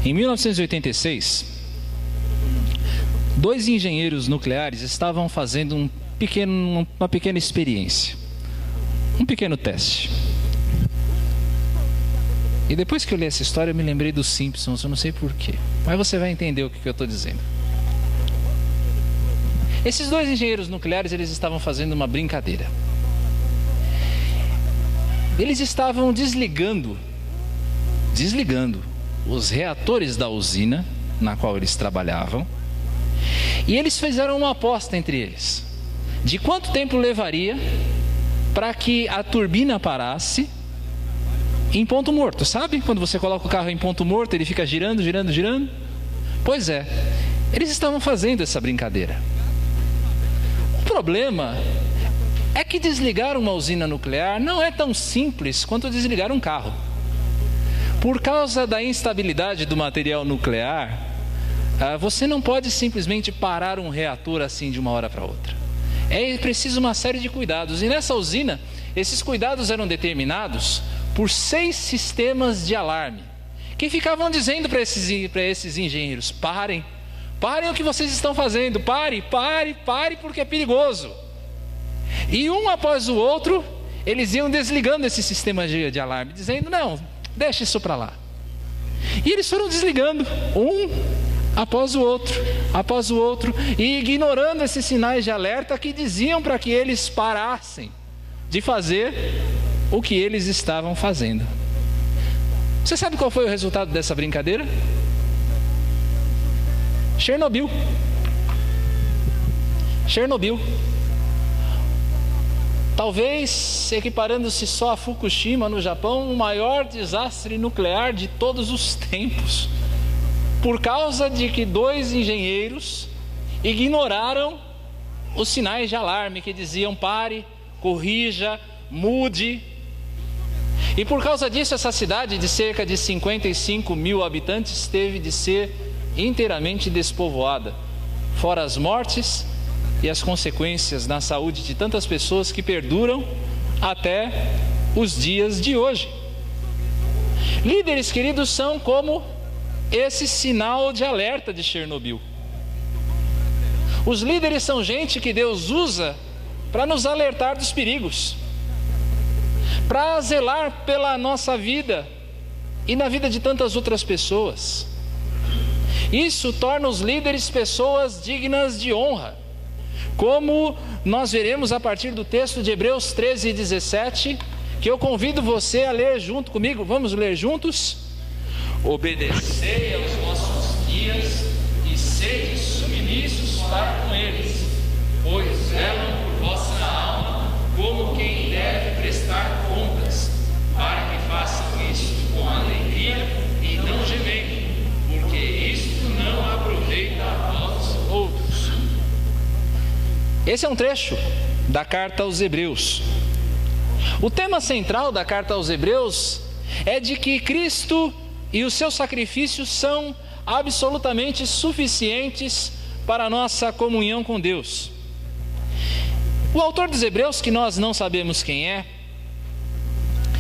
Em 1986, dois engenheiros nucleares estavam fazendo uma pequena experiência, um pequeno teste. E depois que eu li essa história, eu me lembrei dos Simpsons, eu não sei porquê, mas você vai entender o que eu estou dizendo. Esses dois engenheiros nucleares, eles estavam fazendo uma brincadeira. Eles estavam desligando os reatores da usina na qual eles trabalhavam, e eles fizeram uma aposta entre eles de quanto tempo levaria para que a turbina parasse em ponto morto. Sabe quando você coloca o carro em ponto morto, ele fica girando? Pois é, eles estavam fazendo essa brincadeira. O problema é que desligar uma usina nuclear não é tão simples quanto desligar um carro. Por causa da instabilidade do material nuclear, você não pode simplesmente parar um reator assim de uma hora para outra. É preciso uma série de cuidados. E nessa usina, esses cuidados eram determinados por 6 sistemas de alarme, que ficavam dizendo para esses engenheiros: parem o que vocês estão fazendo, pare, porque é perigoso. E um após o outro, eles iam desligando esse sistema de alarme, dizendo: não, deixa isso para lá. E eles foram desligando, um após o outro, e ignorando esses sinais de alerta que diziam para que eles parassem de fazer o que eles estavam fazendo. Você sabe qual foi o resultado dessa brincadeira? Chernobyl. Talvez, equiparando-se só a Fukushima no Japão, o maior desastre nuclear de todos os tempos, por causa de que 2 engenheiros ignoraram os sinais de alarme que diziam: pare, corrija, mude. E por causa disso, essa cidade de cerca de 55 mil habitantes teve de ser inteiramente despovoada, fora as mortes e as consequências na saúde de tantas pessoas que perduram até os dias de hoje. Líderes queridos são como esse sinal de alerta de Chernobyl. Os líderes são gente que Deus usa para nos alertar dos perigos, para zelar pela nossa vida e na vida de tantas outras pessoas. Isso torna os líderes pessoas dignas de honra, como nós veremos a partir do texto de Hebreus 13:17, que eu convido você a ler junto comigo. Vamos ler juntos? Obedecei aos vossos guias e sede submissos para com eles, pois zelam por vossa alma como quem deve prestar contas, para que façam isto com alegria e não gemendo, porque isto não aproveita a vós outros. Esse é um trecho da carta aos Hebreus. O tema central da carta aos Hebreus é de que Cristo e os seus sacrifícios são absolutamente suficientes para a nossa comunhão com Deus. O autor dos Hebreus, que nós não sabemos quem é,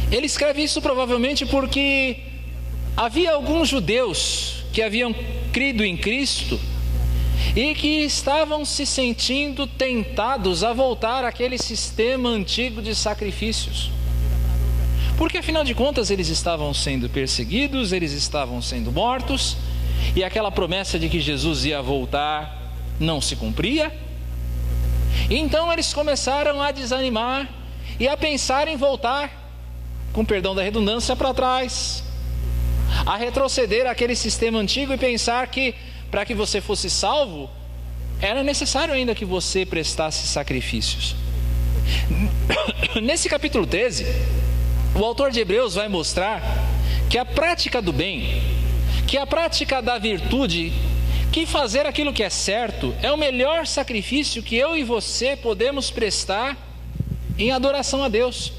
ele escreve isso provavelmente porque havia alguns judeus que haviam crido em Cristo e que estavam se sentindo tentados a voltar àquele sistema antigo de sacrifícios. Porque afinal de contas eles estavam sendo perseguidos, eles estavam sendo mortos, e aquela promessa de que Jesus ia voltar não se cumpria. Então eles começaram a desanimar e a pensar em voltar, com perdão da redundância, para trás, a retroceder àquele sistema antigo e pensar que para que você fosse salvo era necessário ainda que você prestasse sacrifícios. Nesse capítulo 13, o autor de Hebreus vai mostrar que a prática do bem, que a prática da virtude, que fazer aquilo que é certo é o melhor sacrifício que eu e você podemos prestar em adoração a Deus.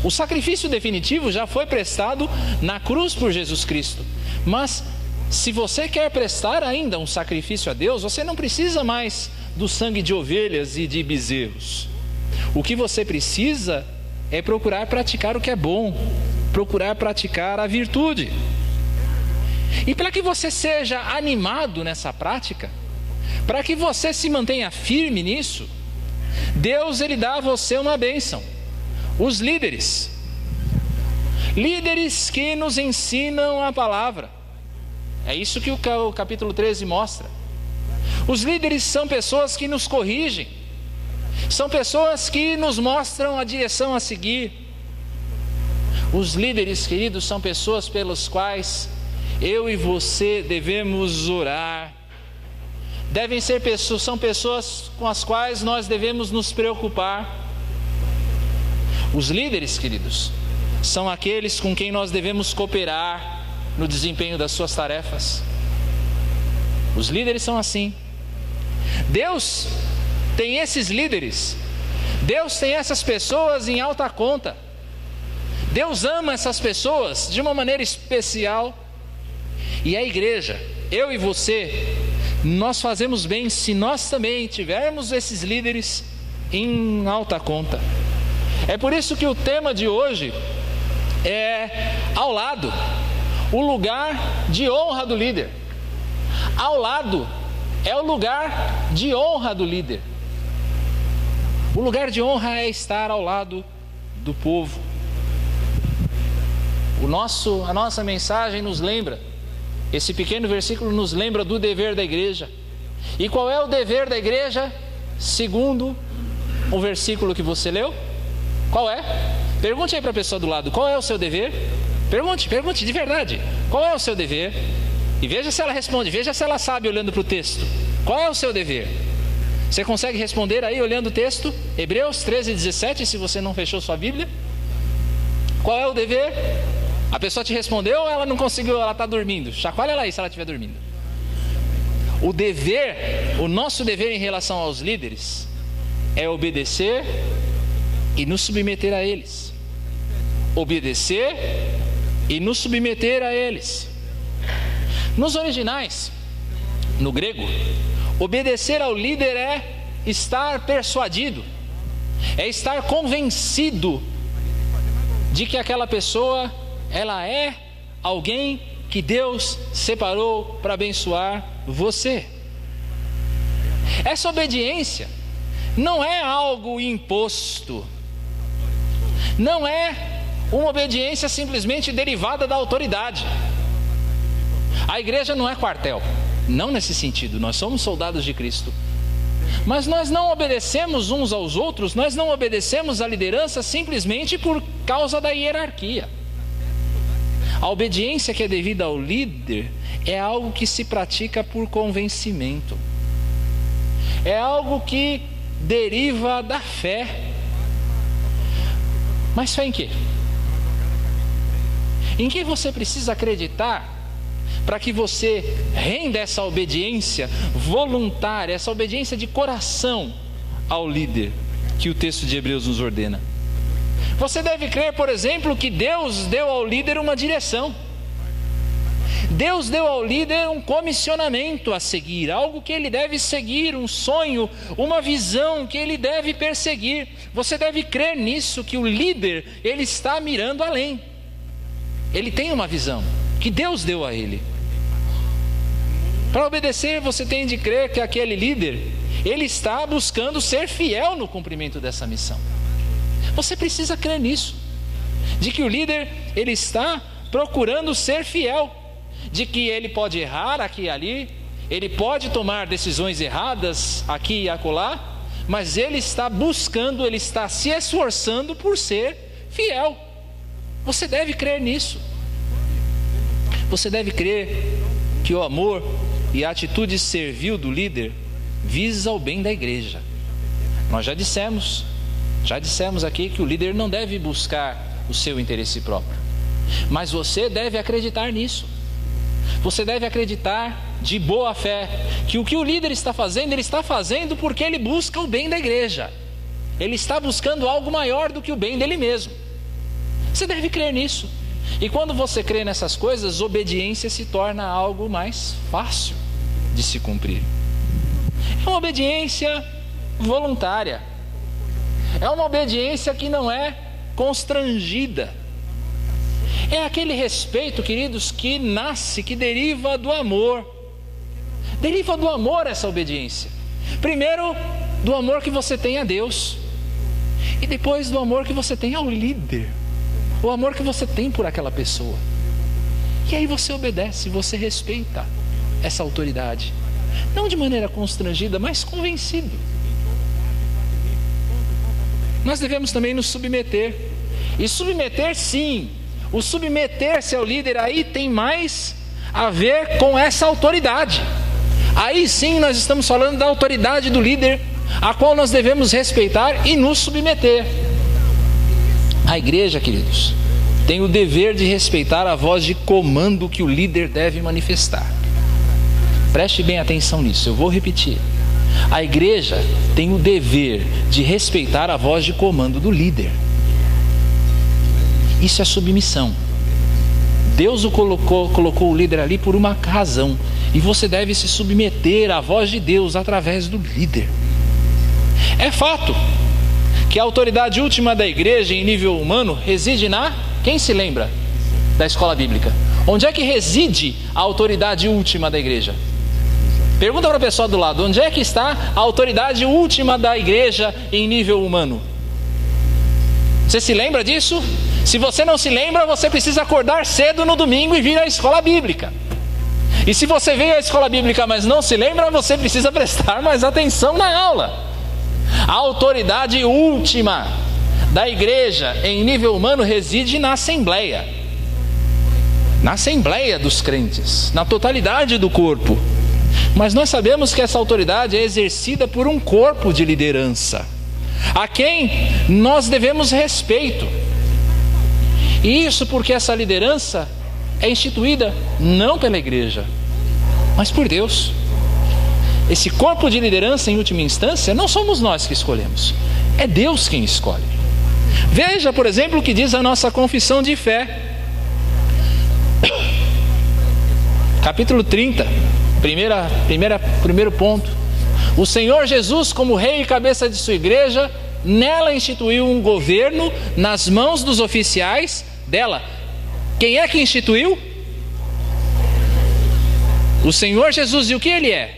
O sacrifício definitivo já foi prestado na cruz por Jesus Cristo, mas se você quer prestar ainda um sacrifício a Deus, você não precisa mais do sangue de ovelhas e de bezerros. O que você precisa é procurar praticar o que é bom, procurar praticar a virtude. E para que você seja animado nessa prática, para que você se mantenha firme nisso, Deus ele dá a você uma bênção: os líderes. Líderes que nos ensinam a palavra. É isso que o capítulo 13 mostra. Os líderes são pessoas que nos corrigem, são pessoas que nos mostram a direção a seguir. Os líderes, queridos, são pessoas pelas quais eu e você devemos orar. São pessoas com as quais nós devemos nos preocupar. Os líderes, queridos, são aqueles com quem nós devemos cooperar no desempenho das suas tarefas. Os líderes são assim. Deus tem esses líderes, Deus tem essas pessoas em alta conta. Deus ama essas pessoas de uma maneira especial. E a igreja, eu e você, nós fazemos bem se nós também tivermos esses líderes em alta conta. É por isso que o tema de hoje é ao lado, o lugar de honra do líder. Ao lado é o lugar de honra do líder. O lugar de honra é estar ao lado do povo. A nossa mensagem nos lembra, esse pequeno versículo nos lembra do dever da igreja. E qual é o dever da igreja segundo o versículo que você leu? Qual é? Pergunte aí para a pessoa do lado: qual é o seu dever? Pergunte de verdade: qual é o seu dever? E veja se ela responde, veja se ela sabe olhando para o texto. Qual é o seu dever? Você consegue responder aí olhando o texto? Hebreus 13:17, se você não fechou sua Bíblia. Qual é o dever? A pessoa te respondeu ou ela não conseguiu, ela está dormindo? Chacoalha ela aí se ela estiver dormindo. O dever, o nosso dever em relação aos líderes é obedecer e nos submeter a eles. Obedecer e nos submeter a eles. Nos originais, no grego, obedecer ao líder é estar persuadido, é estar convencido de que aquela pessoa, ela é alguém que Deus separou para abençoar você. Essa obediência não é algo imposto, não é uma obediência simplesmente derivada da autoridade. A igreja não é quartel, não nesse sentido, nós somos soldados de Cristo. Mas nós não obedecemos uns aos outros, nós não obedecemos à liderança simplesmente por causa da hierarquia. A obediência que é devida ao líder é algo que se pratica por convencimento. É algo que deriva da fé. Mas fé em quê? Em que você precisa acreditar para que você renda essa obediência voluntária, essa obediência de coração ao líder que o texto de Hebreus nos ordena? Você deve crer, por exemplo, que Deus deu ao líder uma direção. Deus deu ao líder um comissionamento a seguir, algo que ele deve seguir, um sonho, uma visão que ele deve perseguir. Você deve crer nisso, que o líder, ele está mirando além. Ele tem uma visão que Deus deu a ele. Para obedecer, você tem de crer que aquele líder, ele está buscando ser fiel no cumprimento dessa missão. Você precisa crer nisso, de que o líder, ele está procurando ser fiel, de que ele pode errar aqui e ali, ele pode tomar decisões erradas aqui e acolá, mas ele está buscando, ele está se esforçando por ser fiel. Você deve crer nisso. Você deve crer que o amor e a atitude servil do líder visa o bem da igreja. Nós já dissemos aqui que o líder não deve buscar o seu interesse próprio, mas você deve acreditar nisso. Você deve acreditar de boa fé que o líder está fazendo, ele está fazendo porque ele busca o bem da igreja. Ele está buscando algo maior do que o bem dele mesmo. Você deve crer nisso. E quando você crê nessas coisas, obediência se torna algo mais fácil de se cumprir. É uma obediência voluntária. É uma obediência que não é constrangida. É aquele respeito, queridos, que nasce, que deriva do amor. Deriva do amor essa obediência. Primeiro, do amor que você tem a Deus. E depois do amor que você tem ao líder. O amor que você tem por aquela pessoa. E aí você obedece, você respeita essa autoridade. Não de maneira constrangida, mas convencido. Nós devemos também nos submeter. E submeter, sim. O submeter-se ao líder aí tem mais a ver com essa autoridade. Aí sim nós estamos falando da autoridade do líder, a qual nós devemos respeitar e nos submeter. A igreja, queridos, tem o dever de respeitar a voz de comando que o líder deve manifestar. Preste bem atenção nisso, eu vou repetir. A igreja tem o dever de respeitar a voz de comando do líder. Isso é submissão. Deus colocou o líder ali por uma razão. E você deve se submeter à voz de Deus através do líder. É fato que a autoridade última da igreja em nível humano reside na... Quem se lembra da escola bíblica? Onde é que reside a autoridade última da igreja? Pergunta para a pessoa do lado, onde é que está a autoridade última da igreja em nível humano? Você se lembra disso? Se você não se lembra, você precisa acordar cedo no domingo e vir à escola bíblica. E se você veio à escola bíblica, mas não se lembra, você precisa prestar mais atenção na aula. A autoridade última da igreja em nível humano reside na assembleia. Na assembleia dos crentes, na totalidade do corpo. Mas nós sabemos que essa autoridade é exercida por um corpo de liderança, a quem nós devemos respeito. E isso porque essa liderança é instituída não pela igreja, mas por Deus. Esse corpo de liderança, em última instância, não somos nós que escolhemos, é Deus quem escolhe. Veja, por exemplo, o que diz a nossa confissão de fé. Capítulo 30, primeiro ponto. O Senhor Jesus, como rei e cabeça de sua igreja, nela instituiu um governo nas mãos dos oficiais dela. Quem é que instituiu? O Senhor Jesus. E o que ele é?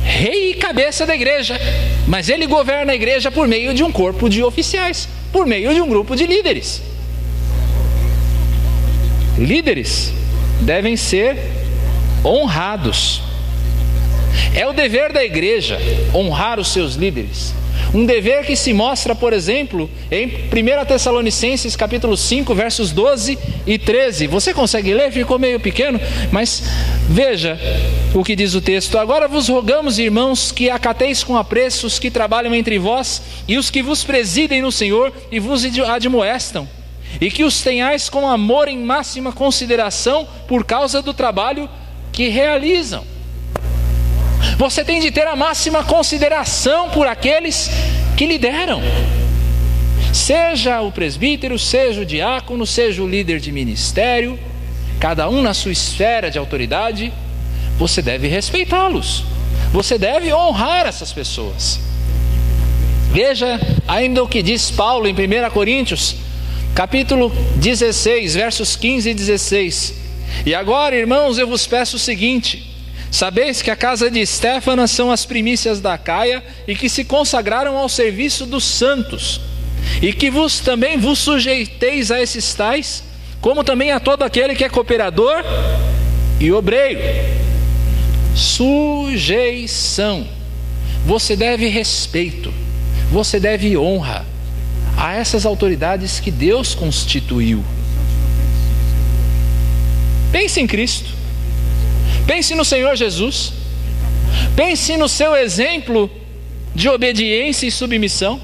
Rei e cabeça da igreja. Mas ele governa a igreja por meio de um corpo de oficiais, por meio de um grupo de líderes. Líderes devem ser honrados. É o dever da igreja honrar os seus líderes. Um dever que se mostra, por exemplo, em 1 Tessalonicenses capítulo 5, versos 12 e 13. Você consegue ler? Ficou meio pequeno, mas veja o que diz o texto. Agora vos rogamos, irmãos, que acateis com apreço os que trabalham entre vós e os que vos presidem no Senhor e vos admoestam, e que os tenhais com amor em máxima consideração por causa do trabalho que realizam. Você tem de ter a máxima consideração por aqueles que lideram. Seja o presbítero, seja o diácono, seja o líder de ministério, cada um na sua esfera de autoridade, você deve respeitá-los. Você deve honrar essas pessoas. Veja ainda o que diz Paulo em 1 Coríntios, capítulo 16, versos 15 e 16. E agora, irmãos, eu vos peço o seguinte: sabeis que a casa de Estéfanas são as primícias da Acaia e que se consagraram ao serviço dos santos, e que também vos sujeiteis a esses tais, como também a todo aquele que é cooperador e obreiro. Sujeição. Você deve respeito, você deve honra a essas autoridades que Deus constituiu. Pense em Cristo. Pense no Senhor Jesus. Pense no seu exemplo de obediência e submissão.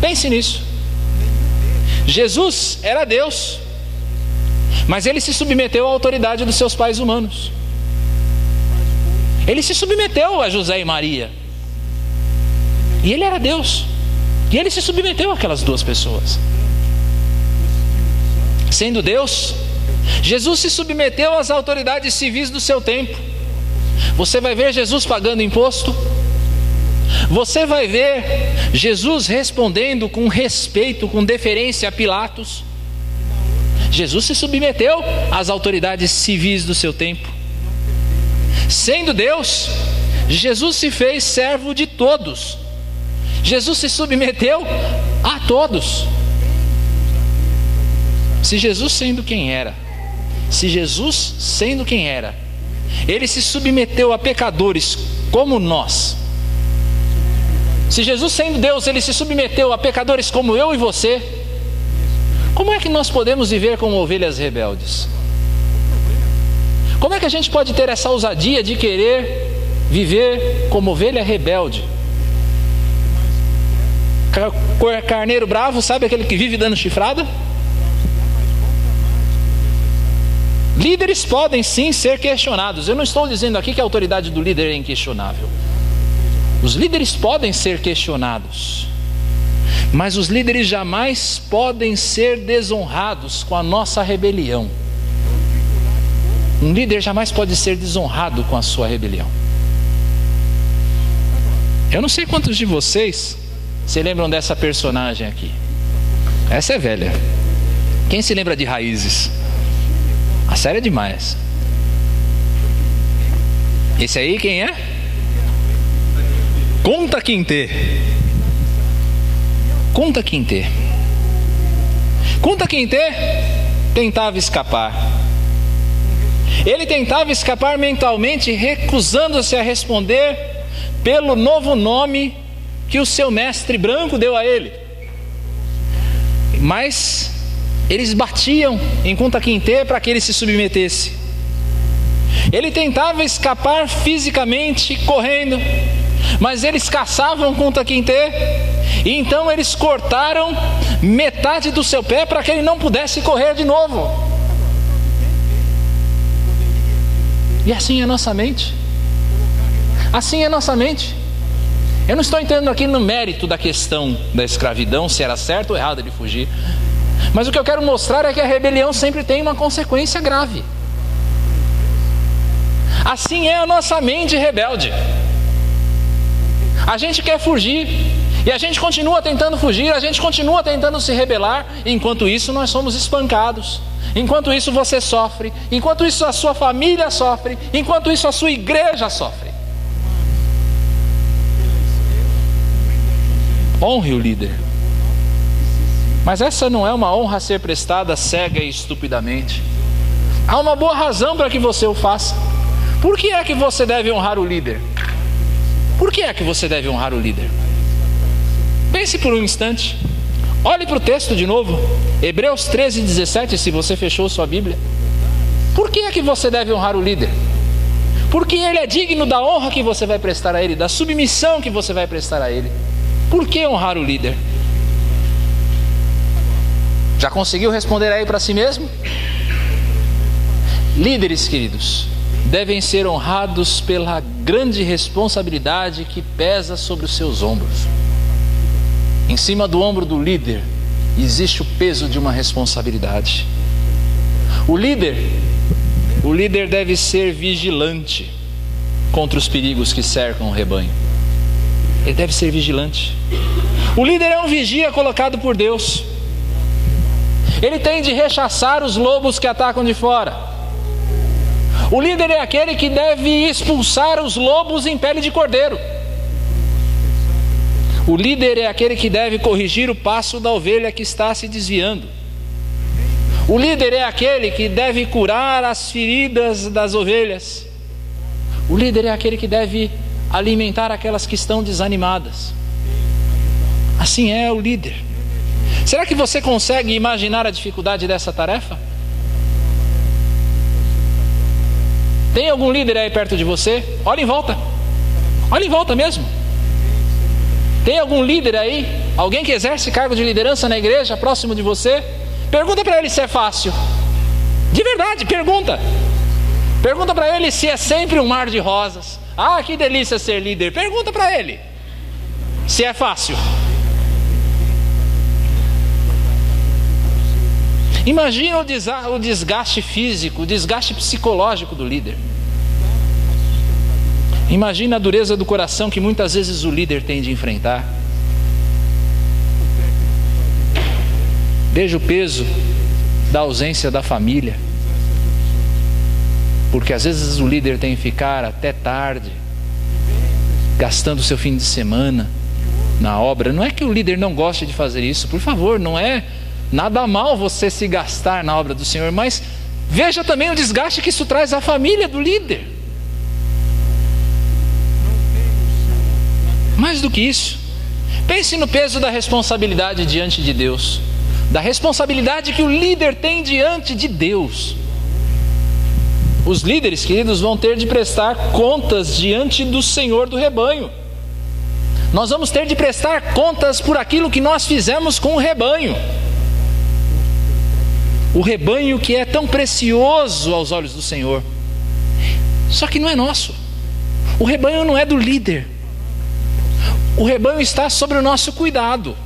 Pense nisso. Jesus era Deus, mas ele se submeteu à autoridade dos seus pais humanos. Ele se submeteu a José e Maria. E ele era Deus. E ele se submeteu àquelas duas pessoas. Sendo Deus, Jesus se submeteu às autoridades civis do seu tempo. Você vai ver Jesus pagando imposto. Você vai ver Jesus respondendo com respeito, com deferência a Pilatos. Jesus se submeteu às autoridades civis do seu tempo. Sendo Deus, Jesus se fez servo de todos. Jesus se submeteu a todos. Se Jesus sendo quem era, Ele se submeteu a pecadores como nós. Se Jesus sendo Deus, Ele se submeteu a pecadores como eu e você, como é que nós podemos viver como ovelhas rebeldes? Como é que a gente pode ter essa ousadia de querer viver como ovelha rebelde? Carneiro bravo, sabe aquele que vive dando chifrada? Líderes podem sim ser questionados. Eu não estou dizendo aqui que a autoridade do líder é inquestionável. Os líderes podem ser questionados, mas os líderes jamais podem ser desonrados com a nossa rebelião. Um líder jamais pode ser desonrado com a sua rebelião. Eu não sei quantos de vocês se lembram dessa personagem aqui. Essa é velha. Quem se lembra de Raízes? A série é demais. Esse aí quem é? Kunta Kinte. Kunta Kinte. Kunta Kinte tentava escapar. Ele tentava escapar mentalmente, recusando-se a responder pelo novo nome que o seu mestre branco deu a ele. Mas eles batiam em Kunta Kinte para que ele se submetesse. Ele tentava escapar fisicamente, correndo, mas eles caçavam Kunta Kinte, e então eles cortaram metade do seu pé para que ele não pudesse correr de novo. E assim é a nossa mente. Assim é a nossa mente. Eu não estou entrando aqui no mérito da questão da escravidão, se era certo ou errado ele fugir. Mas o que eu quero mostrar é que a rebelião sempre tem uma consequência grave. Assim é a nossa mente rebelde. A gente quer fugir, e a gente continua tentando fugir, a gente continua tentando se rebelar, e enquanto isso nós somos espancados. Enquanto isso você sofre, enquanto isso a sua família sofre, enquanto isso a sua igreja sofre. Honre o líder. Mas essa não é uma honra a ser prestada cega e estupidamente. Há uma boa razão para que você o faça. Por que é que você deve honrar o líder? Por que é que você deve honrar o líder? Pense por um instante. Olhe para o texto de novo. Hebreus 13:17, se você fechou sua Bíblia. Por que é que você deve honrar o líder? Porque ele é digno da honra que você vai prestar a ele, da submissão que você vai prestar a ele. Por que honrar o líder? Já conseguiu responder aí para si mesmo? Líderes, queridos, devem ser honrados pela grande responsabilidade que pesa sobre os seus ombros. Em cima do ombro do líder existe o peso de uma responsabilidade. O líder deve ser vigilante contra os perigos que cercam o rebanho. Ele deve ser vigilante. O líder é um vigia colocado por Deus. Ele tem de rechaçar os lobos que atacam de fora. O líder é aquele que deve expulsar os lobos em pele de cordeiro. O líder é aquele que deve corrigir o passo da ovelha que está se desviando. O líder é aquele que deve curar as feridas das ovelhas. O líder é aquele que deve alimentar aquelas que estão desanimadas. Assim é o líder. Será que você consegue imaginar a dificuldade dessa tarefa? Tem algum líder aí perto de você? Olha em volta. Olha em volta mesmo. Tem algum líder aí? Alguém que exerce cargo de liderança na igreja, próximo de você? Pergunta para ele se é fácil. De verdade, pergunta. Pergunta para ele se é sempre um mar de rosas. Ah, que delícia ser líder. Pergunta para ele se é fácil. Imagina o desgaste físico, o desgaste psicológico do líder. Imagina a dureza do coração que muitas vezes o líder tem de enfrentar. Veja o peso da ausência da família. Porque às vezes o líder tem que ficar até tarde, gastando o seu fim de semana na obra. Não é que o líder não goste de fazer isso, por favor, não é nada mal você se gastar na obra do Senhor, mas veja também o desgaste que isso traz à família do líder. Mais do que isso, pense no peso da responsabilidade diante de Deus, da responsabilidade que o líder tem diante de Deus. Os líderes, queridos, vão ter de prestar contas diante do Senhor do rebanho. Nós vamos ter de prestar contas por aquilo que nós fizemos com o rebanho. O rebanho que é tão precioso aos olhos do Senhor. Só que não é nosso. O rebanho não é do líder. O rebanho está sobre o nosso cuidado.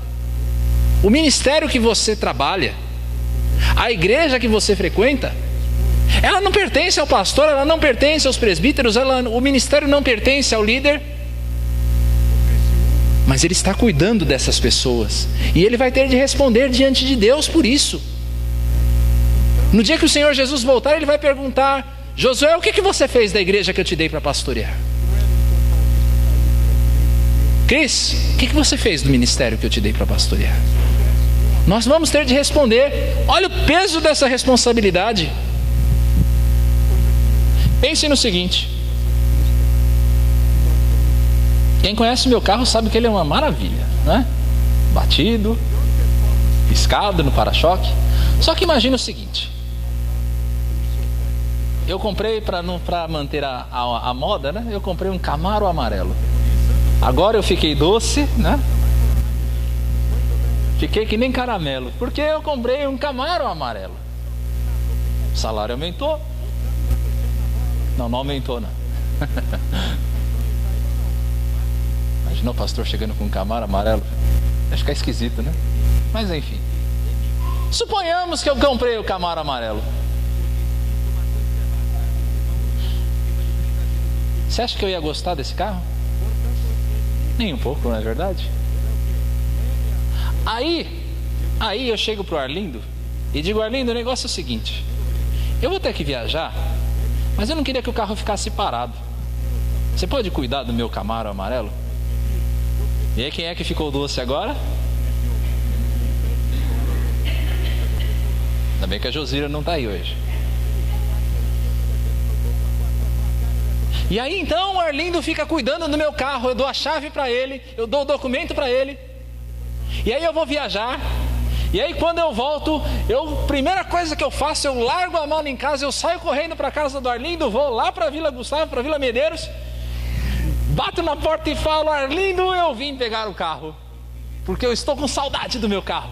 O ministério que você trabalha, a igreja que você frequenta, ela não pertence ao pastor, ela não pertence aos presbíteros, o ministério não pertence ao líder, mas ele está cuidando dessas pessoas, e ele vai ter de responder diante de Deus por isso. No dia que o Senhor Jesus voltar, ele vai perguntar: Josué, o que você fez da igreja que eu te dei para pastorear? Cris, o que você fez do ministério que eu te dei para pastorear? Nós vamos ter de responder. Olha o peso dessa responsabilidade. Pense no seguinte: quem conhece meu carro sabe que ele é uma maravilha, né? Batido, piscado no para-choque. Só que imagina o seguinte: eu comprei para manter a moda, né? Eu comprei um Camaro amarelo. Agora eu fiquei doce, né? Fiquei que nem caramelo, porque eu comprei um Camaro amarelo. O salário aumentou. Não aumentou, não. Imagina o pastor chegando com um Camaro amarelo. Vai ficar esquisito, né? Mas enfim. Suponhamos que eu comprei o Camaro amarelo. Você acha que eu ia gostar desse carro? Nem um pouco, não é verdade? Aí eu chego pro Arlindo e digo: Arlindo, o negócio é o seguinte, eu vou ter que viajar, mas eu não queria que o carro ficasse parado. Você pode cuidar do meu Camaro amarelo? E aí, quem é que ficou doce agora? Ainda bem que a Josira não está aí hoje. E aí então o Arlindo fica cuidando do meu carro. Eu dou a chave para ele, eu dou o documento para ele. E aí eu vou viajar. E aí quando eu volto, primeira coisa que eu faço, eu largo a mala em casa, eu saio correndo para a casa do Arlindo, vou lá para a Vila Gustavo, para a Vila Medeiros, bato na porta e falo: Arlindo, eu vim pegar o carro, porque eu estou com saudade do meu carro.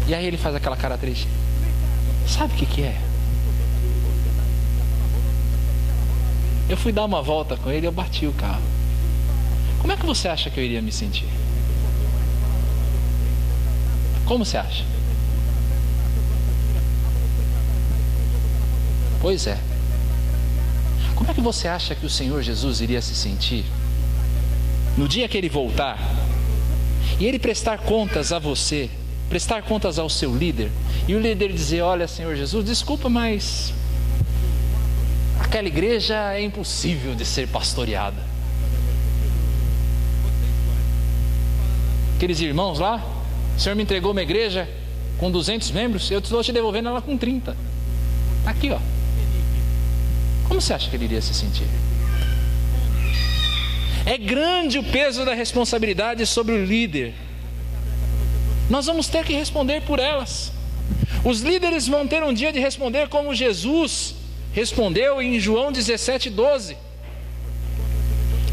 E aí ele faz aquela cara triste. Sabe o que é? Eu fui dar uma volta com ele e eu bati o carro. Como é que você acha que eu iria me sentir? Como você acha? Pois é. Como é que você acha que o Senhor Jesus iria se sentir no dia que ele voltar e ele prestar contas a você, prestar contas ao seu líder, e o líder dizer: olha, Senhor Jesus, desculpa, mas aquela igreja é impossível de ser pastoreada. Aqueles irmãos lá, o Senhor me entregou uma igreja com 200 membros, eu estou te devolvendo ela com 30. Aqui, ó. Como você acha que ele iria se sentir? É grande o peso da responsabilidade sobre o líder. Nós vamos ter que responder por elas. Os líderes vão ter um dia de responder como Jesus respondeu em João 17:12.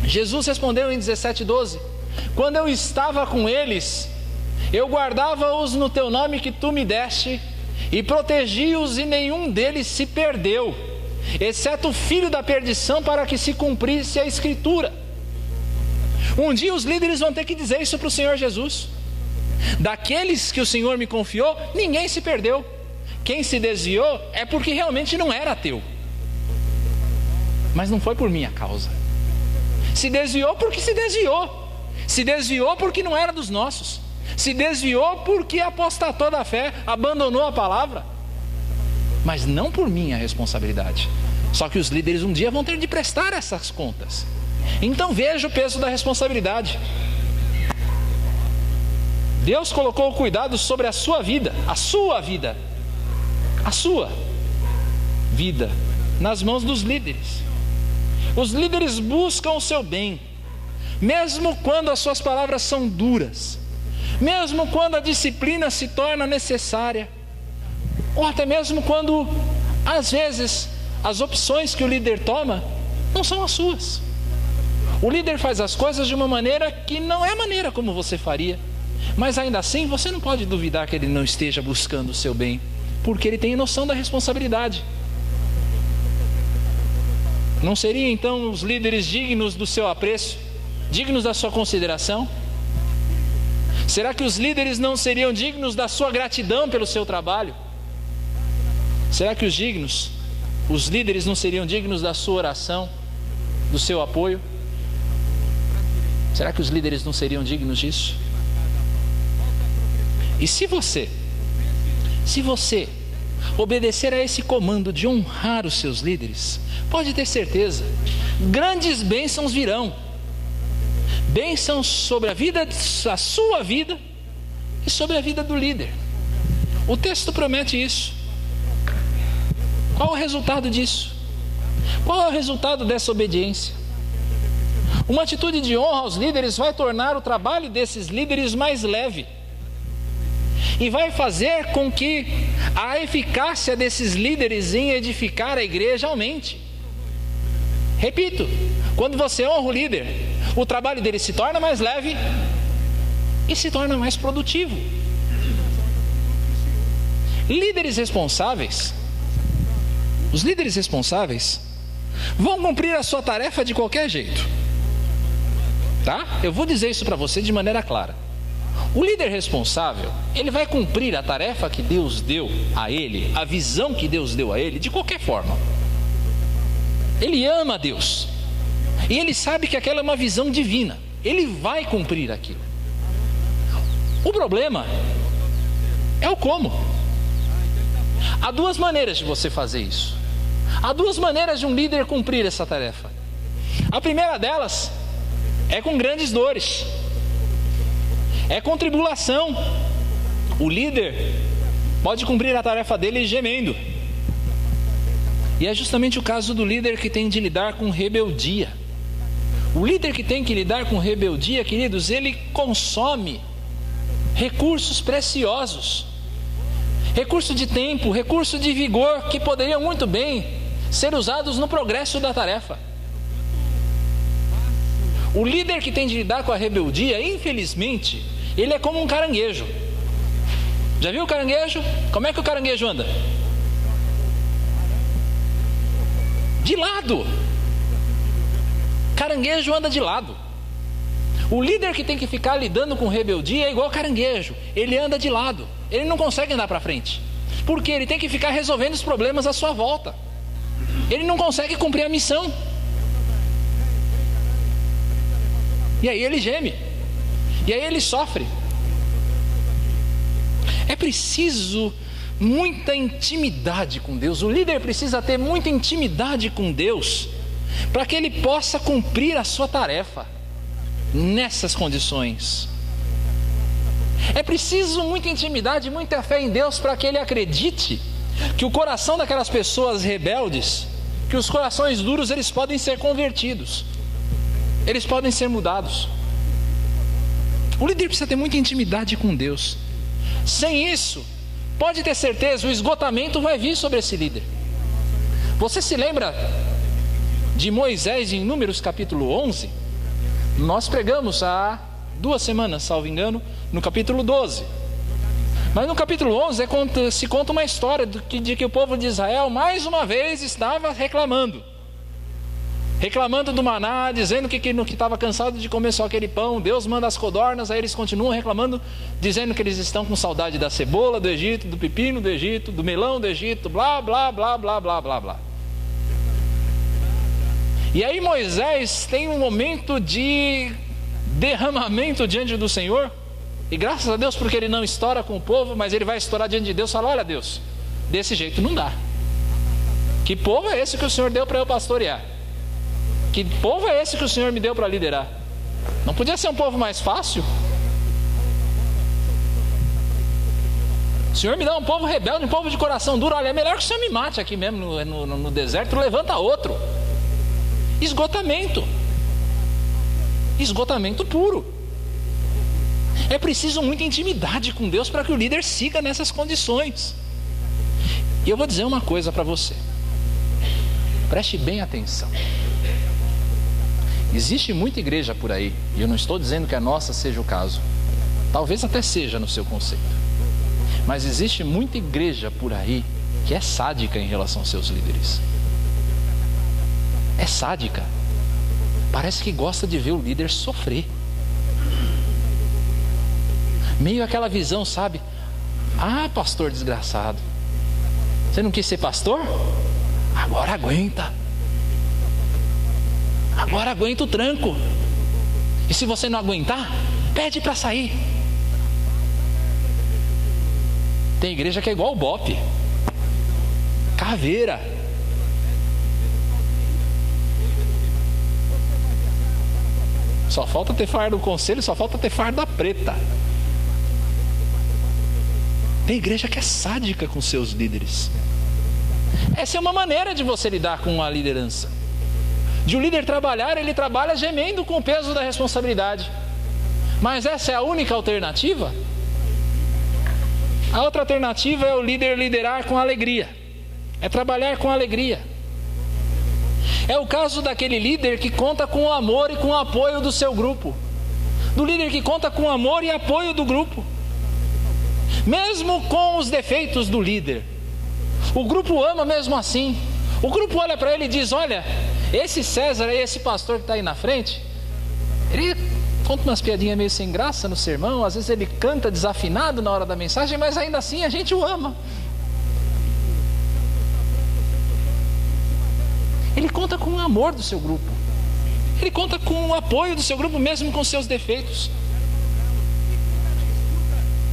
Jesus respondeu em 17:12: quando eu estava com eles, eu guardava-os no teu nome que tu me deste, e protegi-os, e nenhum deles se perdeu, exceto o filho da perdição, para que se cumprisse a escritura. Um dia os líderes vão ter que dizer isso para o Senhor Jesus: daqueles que o Senhor me confiou, ninguém se perdeu. Quem se desviou é porque realmente não era teu, mas não foi por minha causa. Se desviou porque se desviou, se desviou porque não era dos nossos, se desviou porque apostatou da fé, abandonou a palavra. Mas não por minha responsabilidade. Só que os líderes um dia vão ter de prestar essas contas. Então veja o peso da responsabilidade. Deus colocou o cuidado sobre a sua vida, a sua vida nas mãos dos líderes. Os líderes buscam o seu bem, mesmo quando as suas palavras são duras, mesmo quando a disciplina se torna necessária, ou até mesmo quando, às vezes, as opções que o líder toma não são as suas. O líder faz as coisas de uma maneira que não é a maneira como você faria, mas ainda assim você não pode duvidar que ele não esteja buscando o seu bem, porque ele tem noção da responsabilidade. Não seriam então os líderes dignos do seu apreço, dignos da sua consideração? Será que os líderes não seriam dignos da sua gratidão pelo seu trabalho? Será que os líderes não seriam dignos da sua oração, do seu apoio? Será que os líderes não seriam dignos disso? E se você obedecer a esse comando de honrar os seus líderes, pode ter certeza, grandes bênçãos virão. Bênçãos sobre a sua vida e sobre a vida do líder. O texto promete isso. Qual é o resultado disso? Qual é o resultado dessa obediência? Uma atitude de honra aos líderes vai tornar o trabalho desses líderes mais leve e vai fazer com que a eficácia desses líderes em edificar a igreja aumente. Repito, quando você honra o líder, o trabalho dele se torna mais leve e se torna mais produtivo. Os líderes responsáveis vão cumprir a sua tarefa de qualquer jeito, tá? Eu vou dizer isso para você de maneira clara. O líder responsável, ele vai cumprir a tarefa que Deus deu a ele, a visão que Deus deu a ele, de qualquer forma. Ele ama a Deus e ele sabe que aquela é uma visão divina. Ele vai cumprir aquilo. O problema é o como. Há duas maneiras de você fazer isso. Há duas maneiras de um líder cumprir essa tarefa. A primeira delas é com grandes dores, é com tribulação. O líder pode cumprir a tarefa dele gemendo. E é justamente o caso do líder que tem de lidar com rebeldia. O líder que tem que lidar com rebeldia, queridos, ele consome recursos preciosos, recurso de tempo, recurso de vigor, que poderiam muito bem ser usados no progresso da tarefa. O líder que tem de lidar com a rebeldia, infelizmente, ele é como um caranguejo. Já viu o caranguejo? Como é que o caranguejo anda? De lado. Caranguejo anda de lado. O líder que tem que ficar lidando com rebeldia é igual caranguejo. Ele anda de lado. Ele não consegue andar para frente. Porque ele tem que ficar resolvendo os problemas à sua volta. Ele não consegue cumprir a missão. E aí ele geme. E aí ele sofre. É preciso muita intimidade com Deus. O líder precisa ter muita intimidade com Deus para que ele possa cumprir a sua tarefa nessas condições. É preciso muita intimidade, muita fé em Deus para que ele acredite que o coração daquelas pessoas rebeldes, que os corações duros, eles podem ser convertidos, eles podem ser mudados. O líder precisa ter muita intimidade com Deus. Sem isso, pode ter certeza, o esgotamento vai vir sobre esse líder. Você se lembra de Moisés em Números capítulo 11? Nós pregamos há 2 semanas, salvo engano, no capítulo 12. Mas no capítulo 11 se conta uma história de que o povo de Israel mais uma vez estava reclamando do maná, dizendo que estava cansado de comer só aquele pão. Deus manda as codornas, aí eles continuam reclamando, dizendo que eles estão com saudade da cebola do Egito, do pepino do Egito, do melão do Egito, blá, blá, blá, blá, blá, blá, blá. E aí Moisés tem um momento de derramamento diante do Senhor, E graças a Deus, porque ele não estoura com o povo, mas ele vai estourar diante de Deus e falar: olha Deus, desse jeito não dá. Que povo é esse que o Senhor deu para eu pastorear? Que povo é esse que o Senhor me deu para liderar? Não podia ser um povo mais fácil? O Senhor me dá um povo rebelde, um povo de coração duro. Olha, é melhor que o Senhor me mate aqui mesmo no deserto, levanta outro. Esgotamento. Esgotamento puro. É preciso muita intimidade com Deus para que o líder siga nessas condições. E eu vou dizer uma coisa para você. Preste bem atenção. Existe muita igreja por aí, e eu não estou dizendo que a nossa seja o caso. Talvez até seja no seu conceito. Mas existe muita igreja por aí que é sádica em relação aos seus líderes. É sádica. Parece que gosta de ver o líder sofrer. Meio aquela visão, sabe? Ah, pastor desgraçado. Você não quis ser pastor? Agora aguenta. Agora aguenta o tranco. E se você não aguentar, pede para sair. Tem igreja que é igual o Bope. Caveira. Só falta ter fardo do conselho, só falta ter fardo da preta. Tem igreja que é sádica com seus líderes. Essa é uma maneira de você lidar com a liderança. De um líder trabalhar, ele trabalha gemendo com o peso da responsabilidade. Mas essa é a única alternativa? A outra alternativa é o líder liderar com alegria. É trabalhar com alegria. É o caso daquele líder que conta com o amor e com o apoio do seu grupo. Do líder que conta com o amor e apoio do grupo. Mesmo com os defeitos do líder. O grupo ama mesmo assim. O grupo olha para ele e diz: olha, esse César, esse pastor que está aí na frente, ele conta umas piadinhas meio sem graça no sermão, às vezes ele canta desafinado na hora da mensagem, mas ainda assim a gente o ama. Ele conta com o amor do seu grupo. Ele conta com o apoio do seu grupo, mesmo com seus defeitos.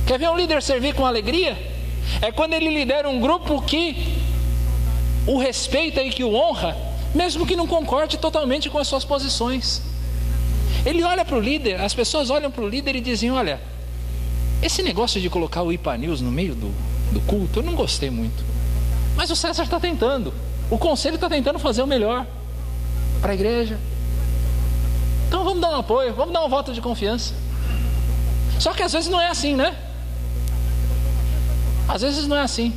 Quer ver um líder servir com alegria? É quando ele lidera um grupo que o respeita e que o honra, mesmo que não concorde totalmente com as suas posições. Ele olha para o líder, as pessoas olham para o líder e dizem: olha, esse negócio de colocar o IPA News no meio do culto, eu não gostei muito. Mas o César está tentando, o conselho está tentando fazer o melhor para a igreja. Então vamos dar um apoio, vamos dar um voto de confiança. Só que às vezes não é assim, né? Às vezes não é assim.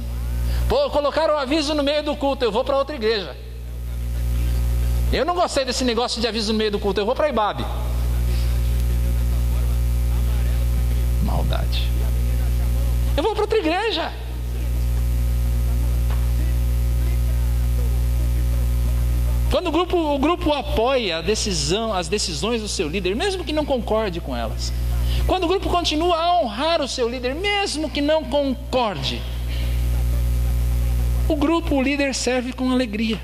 Pô, colocaram um aviso no meio do culto, eu vou para outra igreja. Eu não gostei desse negócio de aviso no meio do culto, eu vou para a Ibabe. Maldade. Eu vou para outra igreja. Quando o grupo apoia as decisões do seu líder, mesmo que não concorde com elas. Quando o grupo continua a honrar o seu líder, mesmo que não concorde. O líder serve com alegria.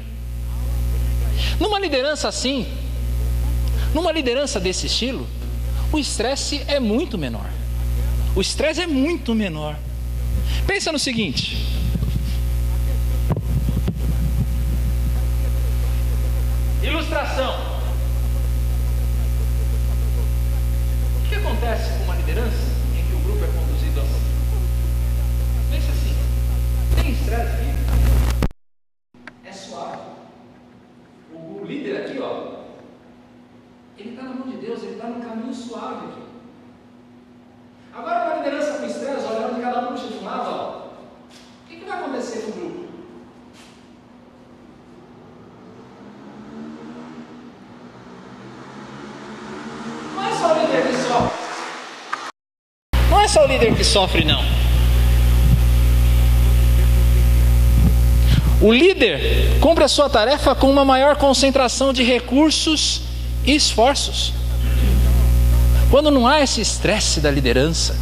Numa liderança assim, numa liderança desse estilo, o estresse é muito menor. O estresse é muito menor. Pensa no seguinte: ilustração. O que acontece com uma liderança em que o grupo é conduzido assim? Pensa assim: tem estresse aqui? É suave. O líder aqui, ó, ele está na mão de Deus, ele está no caminho suave aqui. Agora, uma liderança com estresse, olha, onde cada um puxa de um lado, ó, o que vai acontecer com o grupo? Não é só o líder que sofre. Não é só o líder que sofre, não. O líder cumpre a sua tarefa com uma maior concentração de recursos e esforços. Quando não há esse estresse da liderança,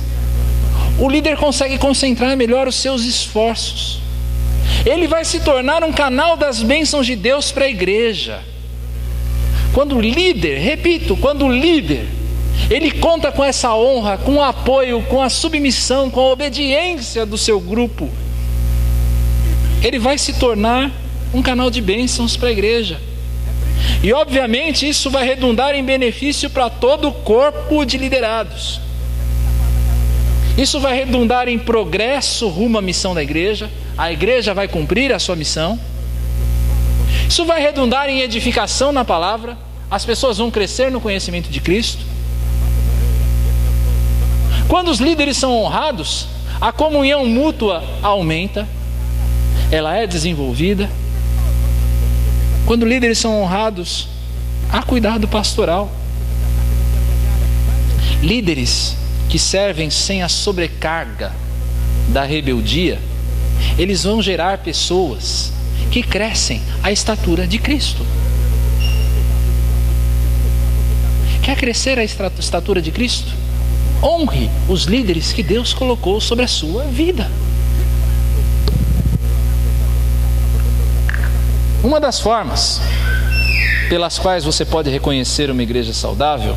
o líder consegue concentrar melhor os seus esforços. Ele vai se tornar um canal das bênçãos de Deus para a igreja. Quando o líder, repito, quando o líder ele conta com essa honra, com o apoio, com a submissão, com a obediência do seu grupo, ele vai se tornar um canal de bênçãos para a igreja. E obviamente isso vai redundar em benefício para todo o corpo de liderados. Isso vai redundar em progresso rumo à missão da igreja. A igreja vai cumprir a sua missão. Isso vai redundar em edificação na palavra. As pessoas vão crescer no conhecimento de Cristo. Quando os líderes são honrados, a comunhão mútua aumenta, ela é desenvolvida. Quando líderes são honrados, há cuidado pastoral. Líderes que servem sem a sobrecarga da rebeldia, eles vão gerar pessoas que crescem à estatura de Cristo. Quer crescer à estatura de Cristo? Honre os líderes que Deus colocou sobre a sua vida. Uma das formas pelas quais você pode reconhecer uma igreja saudável,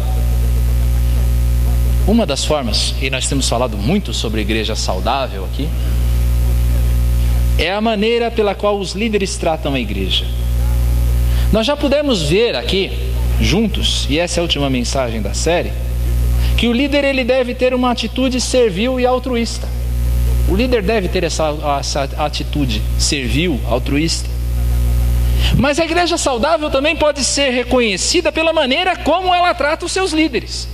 uma das formas, e nós temos falado muito sobre igreja saudável aqui, é a maneira pela qual os líderes tratam a igreja. Nós já pudemos ver aqui, juntos, e essa é a última mensagem da série, que o líder ele deve ter uma atitude servil e altruísta. O líder deve ter essa atitude servil, altruísta. Mas a igreja saudável também pode ser reconhecida pela maneira como ela trata os seus líderes.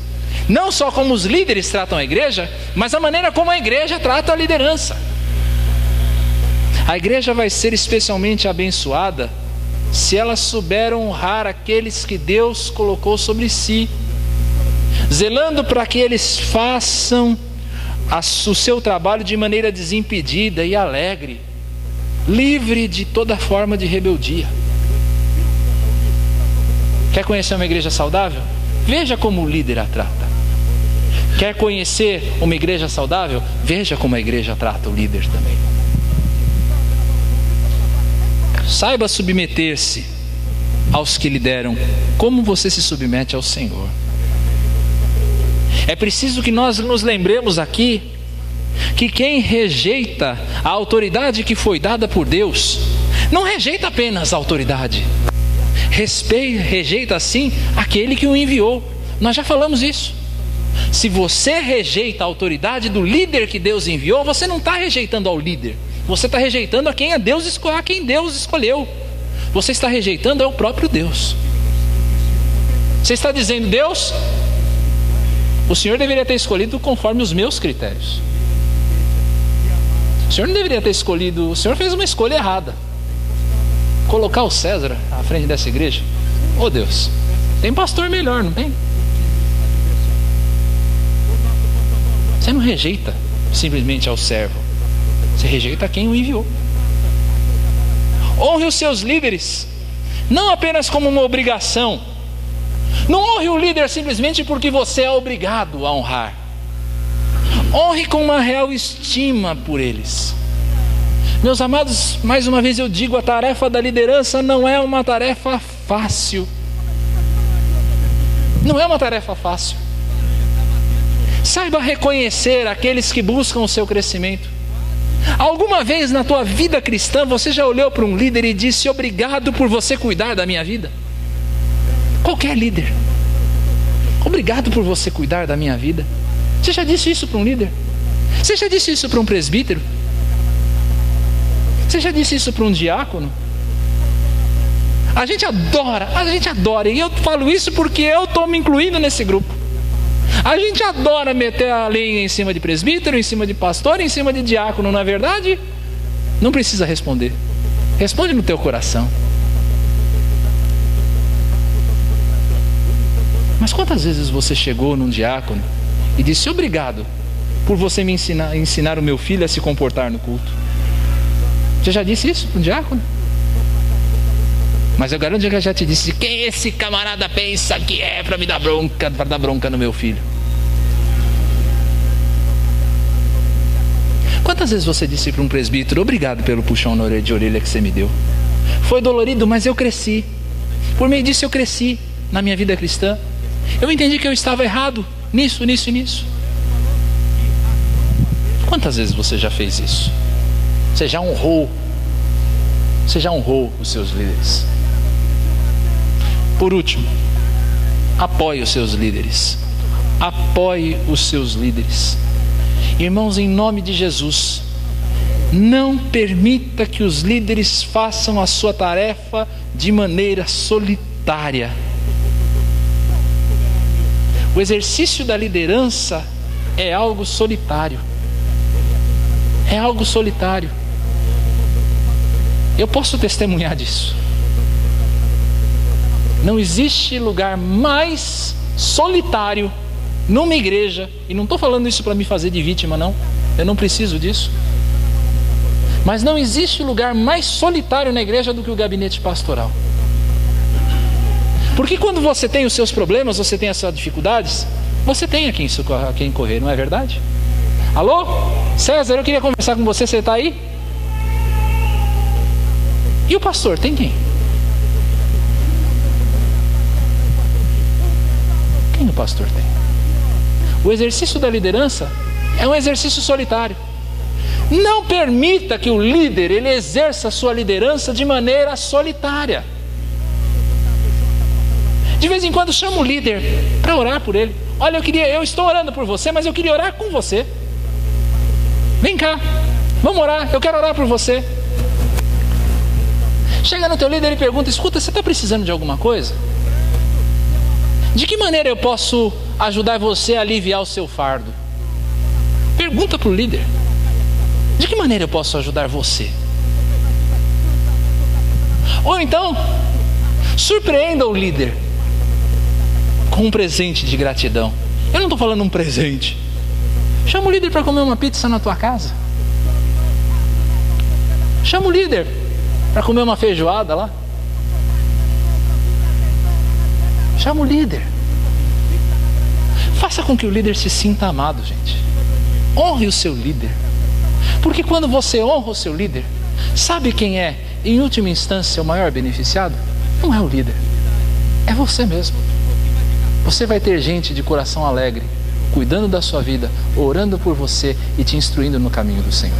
Não só como os líderes tratam a igreja, mas a maneira como a igreja trata a liderança. A igreja vai ser especialmente abençoada se ela souber honrar aqueles que Deus colocou sobre si, zelando para que eles façam o seu trabalho de maneira desimpedida e alegre, livre de toda forma de rebeldia. Quer conhecer uma igreja saudável? Veja como o líder a trata. Quer conhecer uma igreja saudável? Veja como a igreja trata o líder também. Saiba submeter-se aos que lideram, como você se submete ao Senhor. É preciso que nós nos lembremos aqui que quem rejeita a autoridade que foi dada por Deus, não rejeita apenas a autoridade, rejeita assim aquele que o enviou. Nós já falamos isso. Se você rejeita a autoridade do líder que Deus enviou, você não está rejeitando ao líder, você está rejeitando a quem Deus escolheu. Você está rejeitando ao próprio Deus. Você está dizendo: Deus, o Senhor deveria ter escolhido conforme os meus critérios. O Senhor não deveria ter escolhido. O Senhor fez uma escolha errada. Colocar o César à frente dessa igreja. Oh Deus, tem pastor melhor, não tem? Você não rejeita simplesmente ao servo, você rejeita quem o enviou. Honre os seus líderes, não apenas como uma obrigação. Não honre o líder simplesmente porque você é obrigado a honrar. Honre com uma real estima por eles. Meus amados, mais uma vez eu digo, a tarefa da liderança não é uma tarefa fácil. Não é uma tarefa fácil. Saiba reconhecer aqueles que buscam o seu crescimento. Alguma vez na tua vida cristã você já olhou para um líder e disse: obrigado por você cuidar da minha vida? Qualquer líder. Obrigado por você cuidar da minha vida. Você já disse isso para um líder? Você já disse isso para um presbítero? Você já disse isso para um diácono? A gente adora, e eu falo isso porque eu estou me incluindo nesse grupo. A gente adora meter a lei em cima de presbítero, em cima de pastor, em cima de diácono. Na verdade, não precisa responder. Responde no teu coração. Mas quantas vezes você chegou num diácono e disse: obrigado por você me ensinar o meu filho a se comportar no culto? Você já disse isso para um diácono? Mas eu garanto que eu já te disse: quem esse camarada pensa que é para me dar bronca, para dar bronca no meu filho? Quantas vezes você disse para um presbítero: obrigado pelo puxão de orelha que você me deu? Foi dolorido, mas eu cresci. Por meio disso eu cresci na minha vida cristã. Eu entendi que eu estava errado nisso, nisso e nisso. Quantas vezes você já fez isso? Você já honrou os seus líderes. Por último, apoie os seus líderes. Apoie os seus líderes. Irmãos, em nome de Jesus, não permita que os líderes façam a sua tarefa de maneira solitária. O exercício da liderança é algo solitário. É algo solitário. Eu posso testemunhar disso. Não existe lugar mais solitário numa igreja, e não estou falando isso para me fazer de vítima, não. Eu não preciso disso. Mas não existe lugar mais solitário na igreja do que o gabinete pastoral. Porque quando você tem os seus problemas, você tem as suas dificuldades, você tem a quem correr, não é verdade? Alô? César, eu queria conversar com você, você está aí? E o pastor, tem quem? Quem o pastor tem? O exercício da liderança é um exercício solitário. Não permita que o líder ele exerça a sua liderança de maneira solitária. De vez em quando chama o líder para orar por ele. Olha, eu estou orando por você, mas eu queria orar com você. Vem cá, vamos orar, eu quero orar por você. Chega no teu líder e pergunta: escuta, você está precisando de alguma coisa? De que maneira eu posso ajudar você a aliviar o seu fardo? Pergunta para o líder: de que maneira eu posso ajudar você? Ou então, surpreenda o líder com um presente de gratidão. Eu não estou falando um presente. Chama o líder para comer uma pizza na tua casa. Chama o líder para comer uma feijoada lá. Chama o líder. Faça com que o líder se sinta amado, gente. Honre o seu líder. Porque quando você honra o seu líder, sabe quem é, em última instância, o maior beneficiado? Não é o líder, é você mesmo. Você vai ter gente de coração alegre, cuidando da sua vida, orando por você e te instruindo no caminho do Senhor.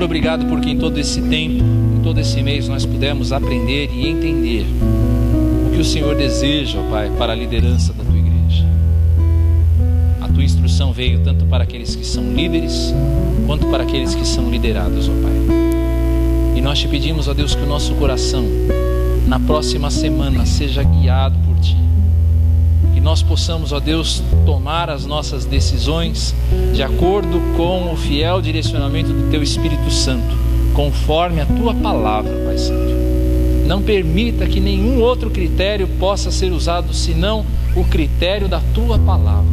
Senhor, obrigado porque em todo esse tempo, em todo esse mês, nós pudemos aprender e entender o que o Senhor deseja, ó Pai, para a liderança da Tua igreja. A Tua instrução veio tanto para aqueles que são líderes, quanto para aqueles que são liderados, ó Pai. E nós te pedimos, ó Deus, que o nosso coração, na próxima semana, seja guiado por Ti. Que nós possamos, ó Deus, tomar as nossas decisões de acordo com o fiel direcionamento do Teu Espírito Santo, conforme a Tua palavra, Pai Santo. Não permita que nenhum outro critério possa ser usado senão o critério da Tua palavra.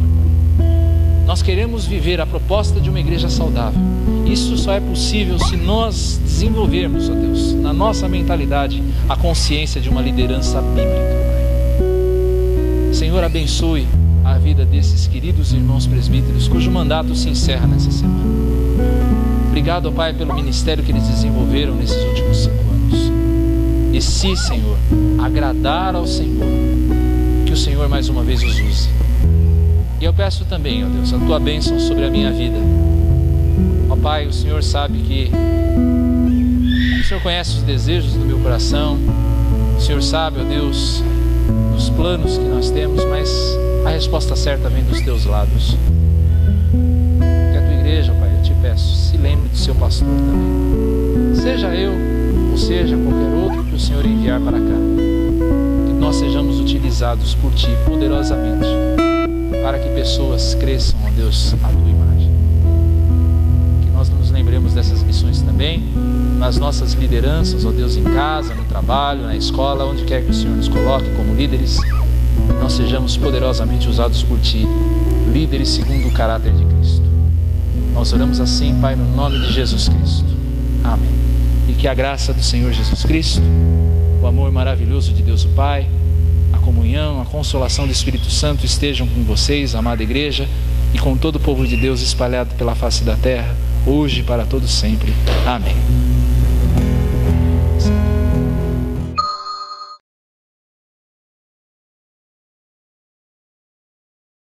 Nós queremos viver a proposta de uma igreja saudável. Isso só é possível se nós desenvolvermos, ó Deus, na nossa mentalidade, a consciência de uma liderança bíblica, Pai. Senhor, abençoe a vida desses queridos irmãos presbíteros, cujo mandato se encerra nessa semana. Obrigado, ó Pai, pelo ministério que eles desenvolveram nesses últimos 5 anos. E se, Senhor, agradar ao Senhor, que o Senhor mais uma vez os use. E eu peço também, ó Deus, a Tua bênção sobre a minha vida. Ó Pai, o Senhor sabe que o Senhor conhece os desejos do meu coração. O Senhor sabe, ó Deus, os planos que nós temos, mas a resposta certa vem dos Teus lábios. Que a Tua igreja, Pai, eu te peço, se lembre do seu pastor também. Seja eu, ou seja qualquer outro que o Senhor enviar para cá. Que nós sejamos utilizados por Ti poderosamente, para que pessoas cresçam, ó Deus, a Tua imagem. Que nós nos lembremos dessas missões também, nas nossas lideranças, ó Deus, em casa, no trabalho, na escola, onde quer que o Senhor nos coloque como líderes. Nós sejamos poderosamente usados por Ti, líderes segundo o caráter de Cristo. Nós oramos assim, Pai, no nome de Jesus Cristo. Amém. E que a graça do Senhor Jesus Cristo, o amor maravilhoso de Deus o Pai, a comunhão, a consolação do Espírito Santo estejam com vocês, amada igreja, e com todo o povo de Deus espalhado pela face da terra, hoje e para todo sempre. Amém.